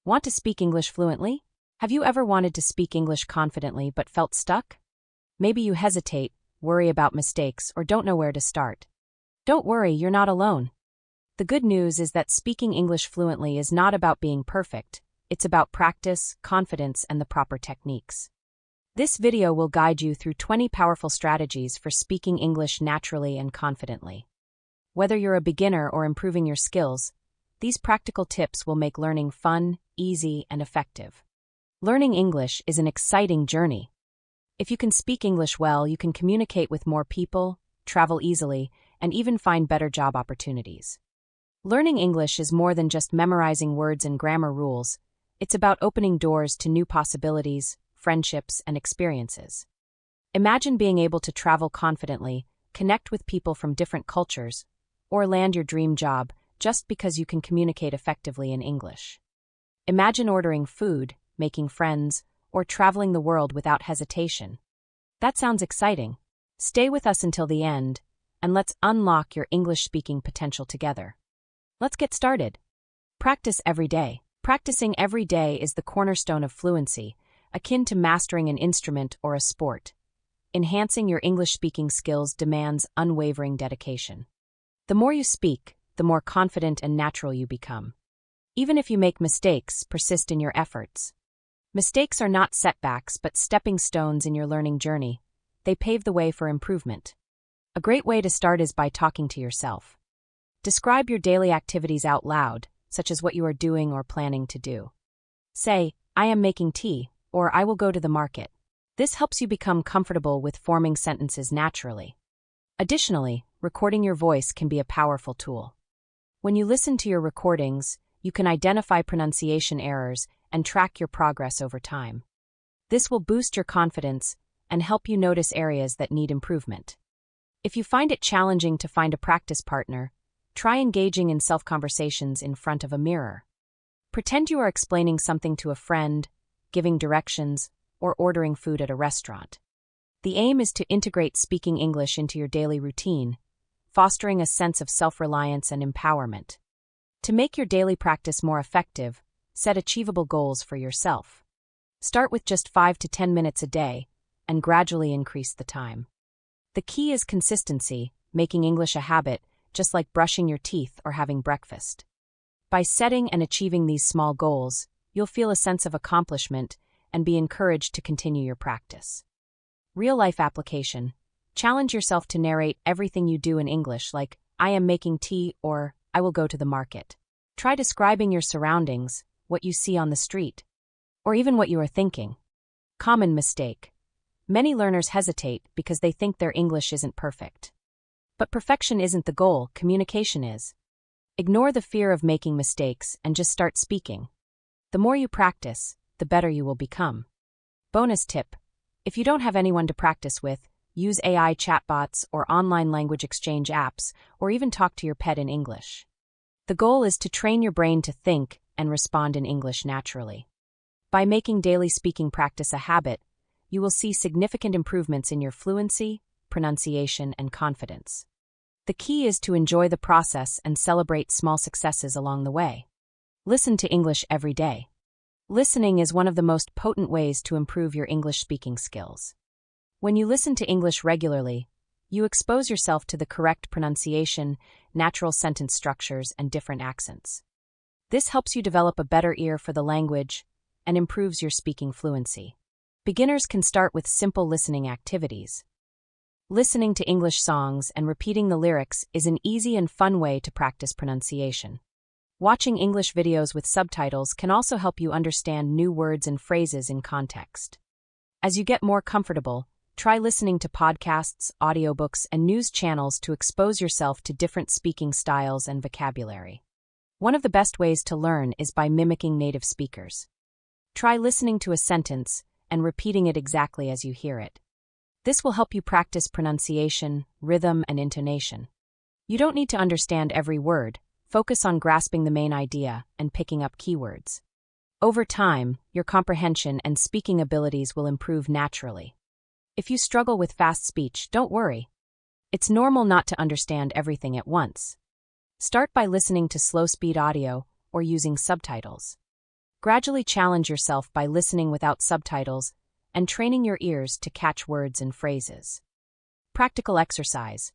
Want to speak English fluently? Have you ever wanted to speak English confidently but felt stuck? Maybe you hesitate, worry about mistakes, or don't know where to start. Don't worry, you're not alone. The good news is that speaking English fluently is not about being perfect. It's about practice, confidence, and the proper techniques. This video will guide you through 20 powerful strategies for speaking English naturally and confidently. Whether you're a beginner or improving your skills, these practical tips will make learning fun, easy, and effective. Learning English is an exciting journey. If you can speak English well, you can communicate with more people, travel easily, and even find better job opportunities. Learning English is more than just memorizing words and grammar rules. It's about opening doors to new possibilities, friendships, and experiences. Imagine being able to travel confidently, connect with people from different cultures, or land your dream job just because you can communicate effectively in English. Imagine ordering food, making friends, or traveling the world without hesitation. That sounds exciting. Stay with us until the end, and let's unlock your English-speaking potential together. Let's get started. Practice every day. Practicing every day is the cornerstone of fluency, akin to mastering an instrument or a sport. Enhancing your English-speaking skills demands unwavering dedication. The more you speak, the more confident and natural you become. Even if you make mistakes, persist in your efforts. Mistakes are not setbacks but stepping stones in your learning journey. They pave the way for improvement. A great way to start is by talking to yourself. Describe your daily activities out loud, such as what you are doing or planning to do. Say, "I am making tea," or "I will go to the market." This helps you become comfortable with forming sentences naturally. Additionally, recording your voice can be a powerful tool. When you listen to your recordings, you can identify pronunciation errors and track your progress over time. This will boost your confidence and help you notice areas that need improvement. If you find it challenging to find a practice partner, try engaging in self-conversations in front of a mirror. Pretend you are explaining something to a friend, giving directions, or ordering food at a restaurant. The aim is to integrate speaking English into your daily routine, fostering a sense of self-reliance and empowerment. To make your daily practice more effective, set achievable goals for yourself. Start with just 5 to 10 minutes a day, and gradually increase the time. The key is consistency, making English a habit, just like brushing your teeth or having breakfast. By setting and achieving these small goals, you'll feel a sense of accomplishment and be encouraged to continue your practice. Real-life application. Challenge yourself to narrate everything you do in English, like, "I am making tea," or "I will go to the market." Try describing your surroundings, what you see on the street, or even what you are thinking. Common mistake. Many learners hesitate because they think their English isn't perfect. But perfection isn't the goal, communication is. Ignore the fear of making mistakes and just start speaking. The more you practice, the better you will become. Bonus tip. If you don't have anyone to practice with, use AI chatbots or online language exchange apps, or even talk to your pet in English. The goal is to train your brain to think and respond in English naturally. By making daily speaking practice a habit, you will see significant improvements in your fluency, pronunciation, and confidence. The key is to enjoy the process and celebrate small successes along the way. Listen to English every day. Listening is one of the most potent ways to improve your English speaking skills. When you listen to English regularly, you expose yourself to the correct pronunciation, natural sentence structures, and different accents. This helps you develop a better ear for the language and improves your speaking fluency. Beginners can start with simple listening activities. Listening to English songs and repeating the lyrics is an easy and fun way to practice pronunciation. Watching English videos with subtitles can also help you understand new words and phrases in context. As you get more comfortable, try listening to podcasts, audiobooks, and news channels to expose yourself to different speaking styles and vocabulary. One of the best ways to learn is by mimicking native speakers. Try listening to a sentence and repeating it exactly as you hear it. This will help you practice pronunciation, rhythm, and intonation. You don't need to understand every word. Focus on grasping the main idea and picking up keywords. Over time, your comprehension and speaking abilities will improve naturally. If you struggle with fast speech, don't worry. It's normal not to understand everything at once. Start by listening to slow-speed audio or using subtitles. Gradually challenge yourself by listening without subtitles and training your ears to catch words and phrases. Practical exercise.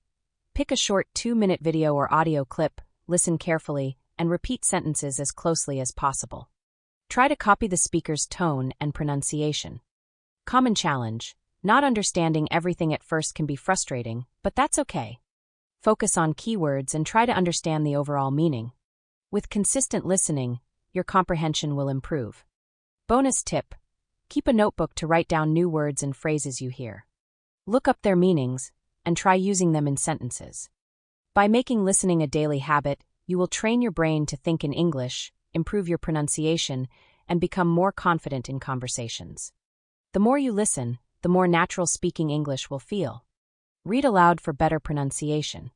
Pick a short 2-minute video or audio clip, listen carefully, and repeat sentences as closely as possible. Try to copy the speaker's tone and pronunciation. Common challenge. Not understanding everything at first can be frustrating, but that's okay. Focus on keywords and try to understand the overall meaning. With consistent listening, your comprehension will improve. Bonus tip. Keep a notebook to write down new words and phrases you hear. Look up their meanings and try using them in sentences. By making listening a daily habit, you will train your brain to think in English, improve your pronunciation, and become more confident in conversations. The more you listen, the more natural speaking English will feel. Read aloud for better pronunciation.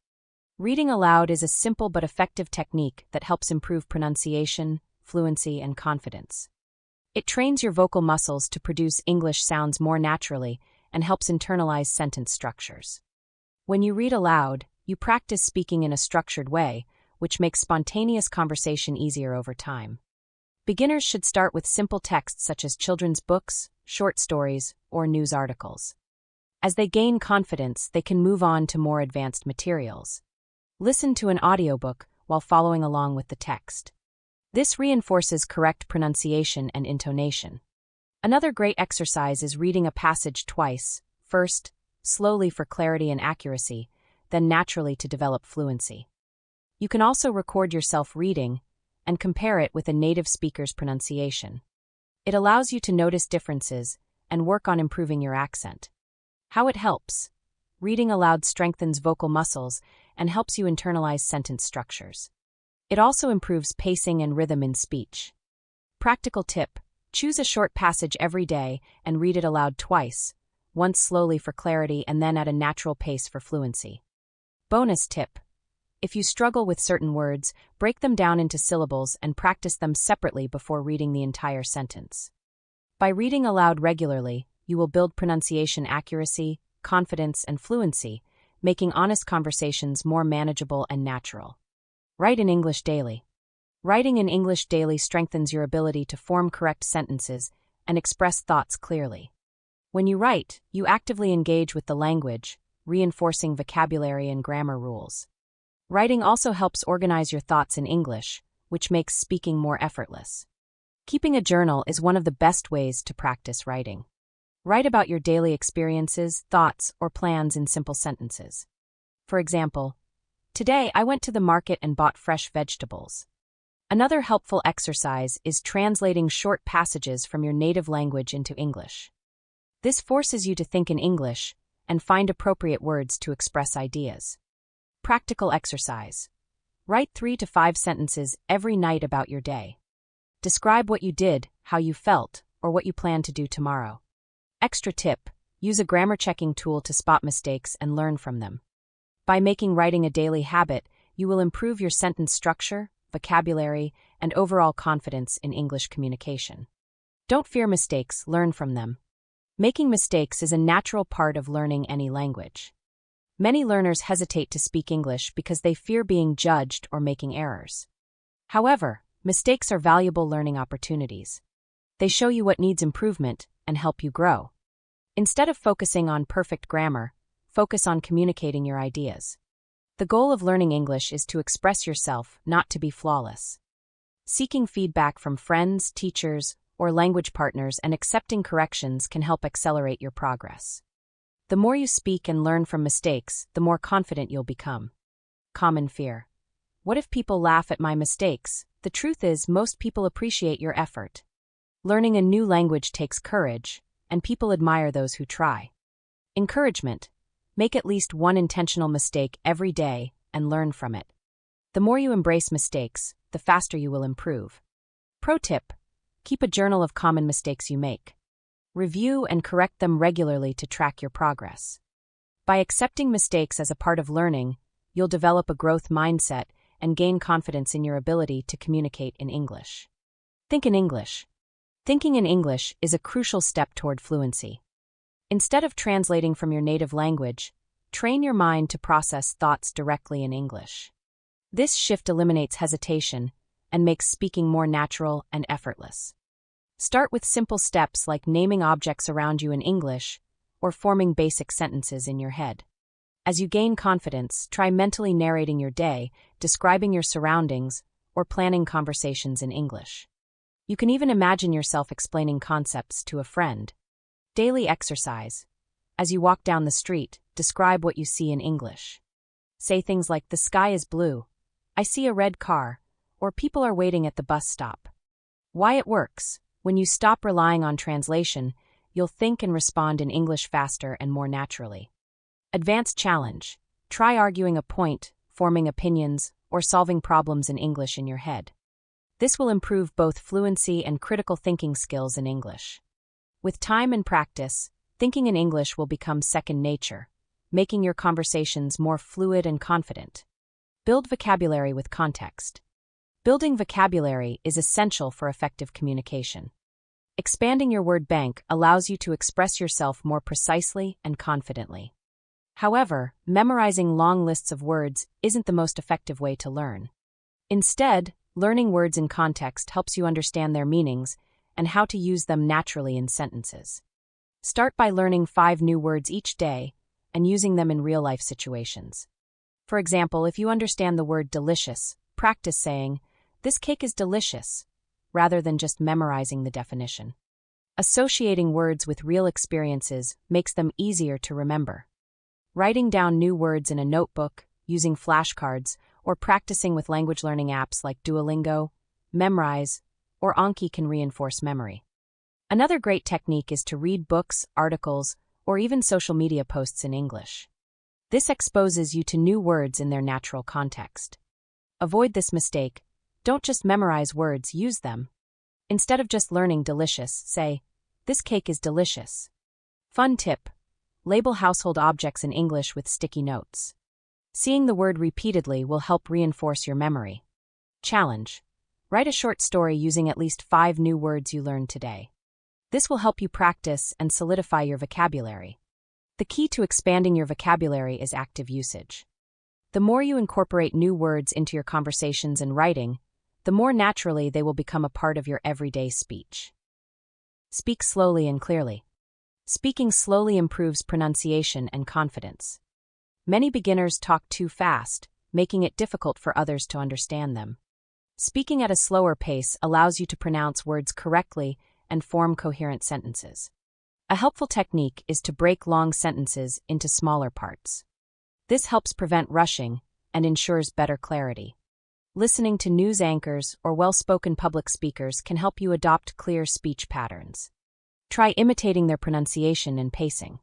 Reading aloud is a simple but effective technique that helps improve pronunciation, fluency, and confidence. It trains your vocal muscles to produce English sounds more naturally and helps internalize sentence structures. When you read aloud, you practice speaking in a structured way, which makes spontaneous conversation easier over time. Beginners should start with simple texts such as children's books, short stories, or news articles. As they gain confidence, they can move on to more advanced materials. Listen to an audiobook while following along with the text. This reinforces correct pronunciation and intonation. Another great exercise is reading a passage twice, first, slowly for clarity and accuracy, then naturally to develop fluency. You can also record yourself reading and compare it with a native speaker's pronunciation. It allows you to notice differences and work on improving your accent. How it helps. Reading aloud strengthens vocal muscles and helps you internalize sentence structures. It also improves pacing and rhythm in speech. Practical tip. Choose a short passage every day and read it aloud twice, once slowly for clarity and then at a natural pace for fluency. Bonus tip. If you struggle with certain words, break them down into syllables and practice them separately before reading the entire sentence. By reading aloud regularly, you will build pronunciation accuracy, confidence, and fluency, making honest conversations more manageable and natural. Write in English daily. Writing in English daily strengthens your ability to form correct sentences and express thoughts clearly. When you write, you actively engage with the language, reinforcing vocabulary and grammar rules. Writing also helps organize your thoughts in English, which makes speaking more effortless. Keeping a journal is one of the best ways to practice writing. Write about your daily experiences, thoughts, or plans in simple sentences. For example, today I went to the market and bought fresh vegetables. Another helpful exercise is translating short passages from your native language into English. This forces you to think in English and find appropriate words to express ideas. Practical exercise. Write 3 to 5 sentences every night about your day. Describe what you did, how you felt, or what you plan to do tomorrow. Extra tip. Use a grammar checking tool to spot mistakes and learn from them. By making writing a daily habit, you will improve your sentence structure, vocabulary, and overall confidence in English communication. Don't fear mistakes, learn from them. Making mistakes is a natural part of learning any language. Many learners hesitate to speak English because they fear being judged or making errors. However, mistakes are valuable learning opportunities. They show you what needs improvement and help you grow. Instead of focusing on perfect grammar, focus on communicating your ideas. The goal of learning English is to express yourself, not to be flawless. Seeking feedback from friends, teachers, or language partners and accepting corrections can help accelerate your progress. The more you speak and learn from mistakes, the more confident you'll become. Common fear. What if people laugh at my mistakes? The truth is, most people appreciate your effort. Learning a new language takes courage, and people admire those who try. Encouragement. Make at least one intentional mistake every day and learn from it. The more you embrace mistakes, the faster you will improve. Pro tip. Keep a journal of common mistakes you make. Review and correct them regularly to track your progress. By accepting mistakes as a part of learning, you'll develop a growth mindset and gain confidence in your ability to communicate in English. Think in English. Thinking in English is a crucial step toward fluency. Instead of translating from your native language, train your mind to process thoughts directly in English. This shift eliminates hesitation and makes speaking more natural and effortless. Start with simple steps like naming objects around you in English or forming basic sentences in your head. As you gain confidence, try mentally narrating your day, describing your surroundings, or planning conversations in English. You can even imagine yourself explaining concepts to a friend. Daily exercise. As you walk down the street, describe what you see in English. Say things like, "The sky is blue," "I see a red car," or "People are waiting at the bus stop." Why it works. When you stop relying on translation, you'll think and respond in English faster and more naturally. Advanced challenge. Try arguing a point, forming opinions, or solving problems in English in your head. This will improve both fluency and critical thinking skills in English. With time and practice, thinking in English will become second nature, making your conversations more fluid and confident. Build vocabulary with context. Building vocabulary is essential for effective communication. Expanding your word bank allows you to express yourself more precisely and confidently. However, memorizing long lists of words isn't the most effective way to learn. Instead, learning words in context helps you understand their meanings and how to use them naturally in sentences. Start by learning 5 new words each day and using them in real-life situations. For example, if you understand the word delicious, practice saying, "This cake is delicious," rather than just memorizing the definition. Associating words with real experiences makes them easier to remember. Writing down new words in a notebook, using flashcards, or practicing with language learning apps like Duolingo, Memrise, or Anki can reinforce memory. Another great technique is to read books, articles, or even social media posts in English. This exposes you to new words in their natural context. Avoid this mistake. Don't just memorize words, use them. Instead of just learning delicious, say, "This cake is delicious." Fun tip. Label household objects in English with sticky notes. Seeing the word repeatedly will help reinforce your memory. Challenge. Write a short story using at least 5 new words you learned today. This will help you practice and solidify your vocabulary. The key to expanding your vocabulary is active usage. The more you incorporate new words into your conversations and writing, the more naturally they will become a part of your everyday speech. Speak slowly and clearly. Speaking slowly improves pronunciation and confidence. Many beginners talk too fast, making it difficult for others to understand them. Speaking at a slower pace allows you to pronounce words correctly and form coherent sentences. A helpful technique is to break long sentences into smaller parts. This helps prevent rushing and ensures better clarity. Listening to news anchors or well-spoken public speakers can help you adopt clear speech patterns. Try imitating their pronunciation and pacing.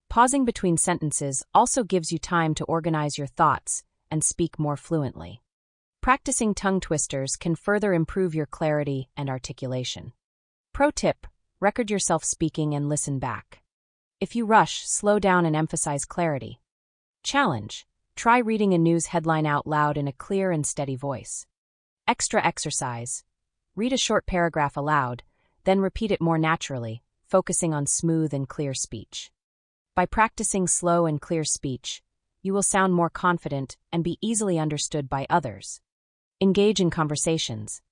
Pausing between sentences also gives you time to organize your thoughts and speak more fluently. Practicing tongue twisters can further improve your clarity and articulation. Pro tip: record yourself speaking and listen back. If you rush, slow down and emphasize clarity. Challenge: try reading a news headline out loud in a clear and steady voice. Extra exercise: read a short paragraph aloud, then repeat it more naturally, focusing on smooth and clear speech. By practicing slow and clear speech, you will sound more confident and be easily understood by others. Engage in conversations.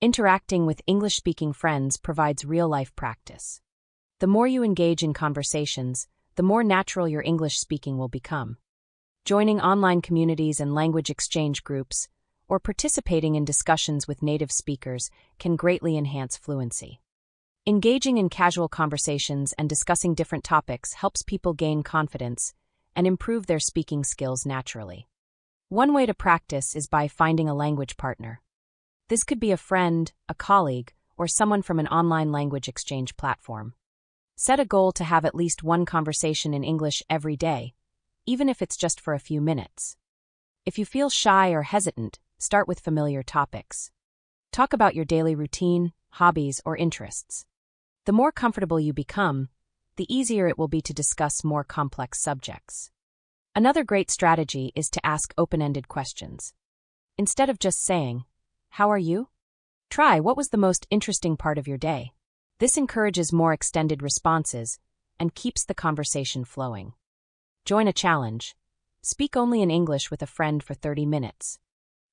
Interacting with English-speaking friends provides real-life practice. The more you engage in conversations, the more natural your English speaking will become. Joining online communities and language exchange groups, or participating in discussions with native speakers can greatly enhance fluency. Engaging in casual conversations and discussing different topics helps people gain confidence and improve their speaking skills naturally. One way to practice is by finding a language partner. This could be a friend, a colleague, or someone from an online language exchange platform. Set a goal to have at least one conversation in English every day, even if it's just for a few minutes. If you feel shy or hesitant, start with familiar topics. Talk about your daily routine, hobbies, or interests. The more comfortable you become, the easier it will be to discuss more complex subjects. Another great strategy is to ask open-ended questions. Instead of just saying, "How are you?" try, "What was the most interesting part of your day?" This encourages more extended responses and keeps the conversation flowing. Join a challenge. Speak only in English with a friend for 30 minutes.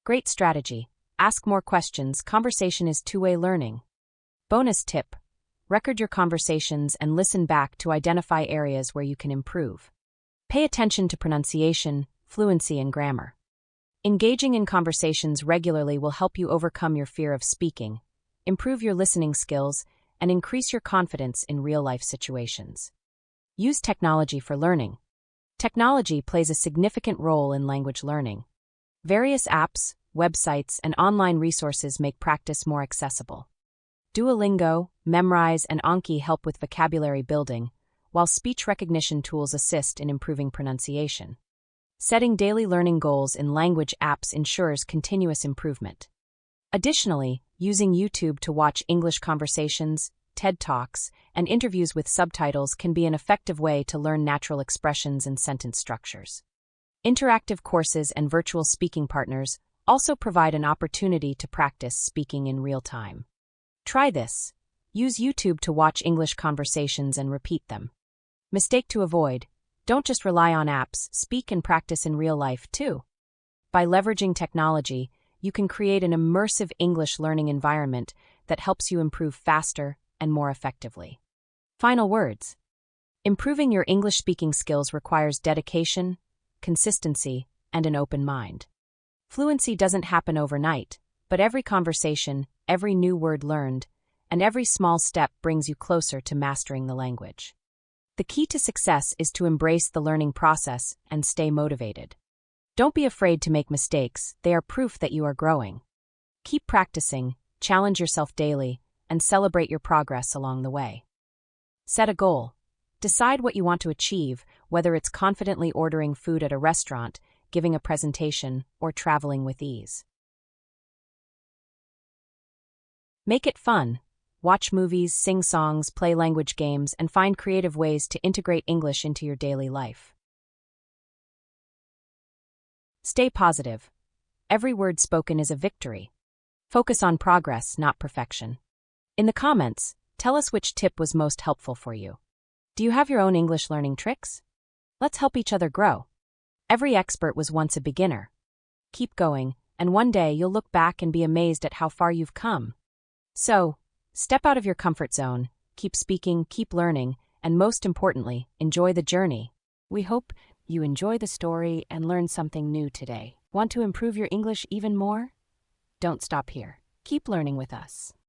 Great strategy. Ask more questions. Conversation is two-way learning. Bonus tip: record your conversations and listen back to identify areas where you can improve. Pay attention to pronunciation, fluency, and grammar. Engaging in conversations regularly will help you overcome your fear of speaking, improve your listening skills, and increase your confidence in real-life situations. Use technology for learning. Technology plays a significant role in language learning. Various apps, websites, and online resources make practice more accessible. Duolingo, Memrise, and Anki help with vocabulary building, while speech recognition tools assist in improving pronunciation. Setting daily learning goals in language apps ensures continuous improvement. Additionally, using YouTube to watch English conversations, TED Talks, and interviews with subtitles can be an effective way to learn natural expressions and sentence structures. Interactive courses and virtual speaking partners also provide an opportunity to practice speaking in real time. Try this. Use YouTube to watch English conversations and repeat them. Mistake to avoid: don't just rely on apps, speak and practice in real life too. By leveraging technology, you can create an immersive English learning environment that helps you improve faster and more effectively. Final words: improving your English speaking skills requires dedication, consistency, and an open mind. Fluency doesn't happen overnight, but every conversation, every new word learned, and every small step brings you closer to mastering the language. The key to success is to embrace the learning process and stay motivated. Don't be afraid to make mistakes; they are proof that you are growing. Keep practicing, challenge yourself daily, and celebrate your progress along the way. Set a goal. Decide what you want to achieve, whether it's confidently ordering food at a restaurant, giving a presentation, or traveling with ease. Make it fun. Watch movies, sing songs, play language games, and find creative ways to integrate English into your daily life. Stay positive. Every word spoken is a victory. Focus on progress, not perfection. In the comments, tell us which tip was most helpful for you. Do you have your own English learning tricks? Let's help each other grow. Every expert was once a beginner. Keep going, and one day you'll look back and be amazed at how far you've come. So, step out of your comfort zone, keep speaking, keep learning, and most importantly, enjoy the journey. We hope you enjoy the story and learn something new today. Want to improve your English even more? Don't stop here. Keep learning with us.